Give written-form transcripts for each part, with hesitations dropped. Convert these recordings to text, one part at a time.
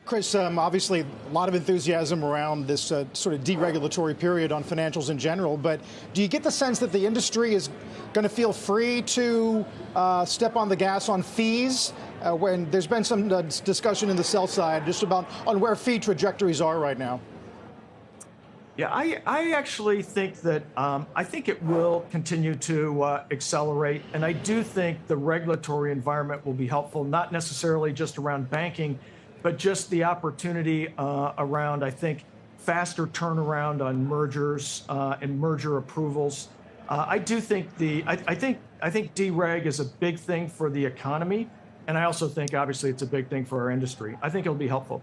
Chris, obviously a lot of enthusiasm around this sort of deregulatory period on financials in general, but do you get the sense that the industry is going to feel free to step on the gas on fees when there's been some discussion in the sell side just about on where fee trajectories are right now? Yeah, I actually think that I think it will continue to accelerate. And I do think the regulatory environment will be helpful, not necessarily just around banking, but just the opportunity around, I think, faster turnaround on mergers and merger approvals. I do think I think dereg is a big thing for the economy. And I also think, obviously, it's a big thing for our industry. I think it'll be helpful.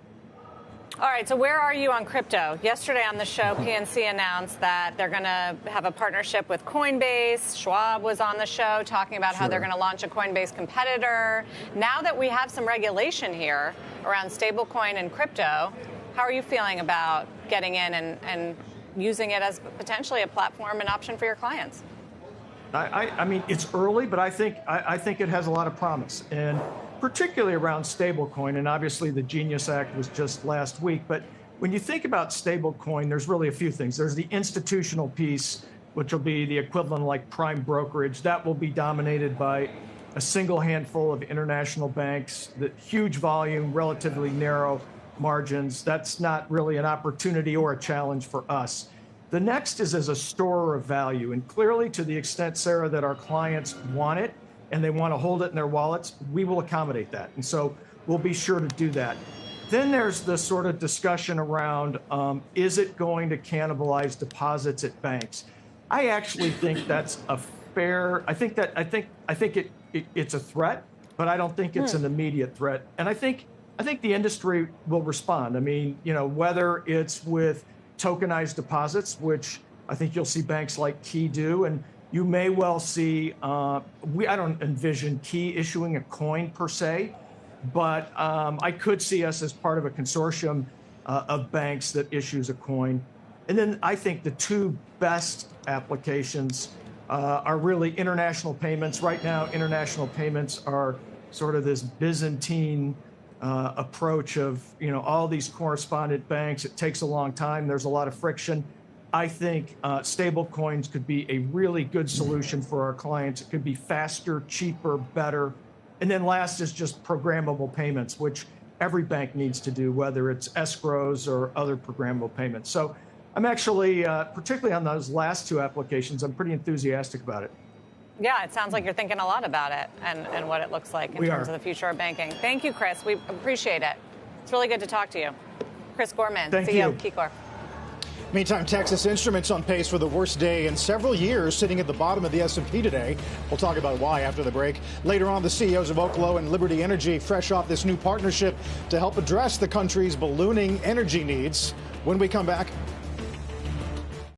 All right, so where are you on crypto? Yesterday on the show, PNC announced that they're going to have a partnership with Coinbase. Schwab was on the show talking about how they're going to launch a Coinbase competitor. Now that we have some regulation here around stablecoin and crypto, how are you feeling about getting in and using it as potentially a platform and option for your clients? I mean, it's early, but I think it has a lot of promise. And particularly around stablecoin, and obviously the Genius Act was just last week. But when you think about stablecoin, there's really a few things. There's the institutional piece, which will be the equivalent like prime brokerage. That will be dominated by a single handful of international banks, the huge volume, relatively narrow margins. That's not really an opportunity or a challenge for us. The next is as a storer of value. And clearly, to the extent, Sarah, that our clients want it, and they want to hold it in their wallets, we will accommodate that. And so we'll be sure to do that. Then there's the sort of discussion around, is it going to cannibalize deposits at banks? I actually think that's a fair, I think it's a threat, but I don't think it's an immediate threat. And I think the industry will respond. I mean, whether it's with tokenized deposits, which I think you'll see banks like Key do, and you may well see, I don't envision Key issuing a coin per se, but I could see us as part of a consortium of banks that issues a coin. And then I think the two best applications are really international payments. Right now, international payments are sort of this Byzantine approach of, all these correspondent banks. It takes a long time. There's a lot of friction. I think stable coins could be a really good solution for our clients. It could be faster, cheaper, better. And then last is just programmable payments, which every bank needs to do, whether it's escrows or other programmable payments. So I'm actually, particularly on those last two applications, I'm pretty enthusiastic about it. Yeah, it sounds like you're thinking a lot about it and what it looks like in terms of the future of banking. Thank you, Chris. We appreciate it. It's really good to talk to you. Chris Gorman, CEO of KeyCorp. Meantime, Texas Instruments on pace for the worst day in several years, sitting at the bottom of the S&P today. We'll talk about why after the break. Later on, the CEOs of Oklo and Liberty Energy fresh off this new partnership to help address the country's ballooning energy needs. When we come back.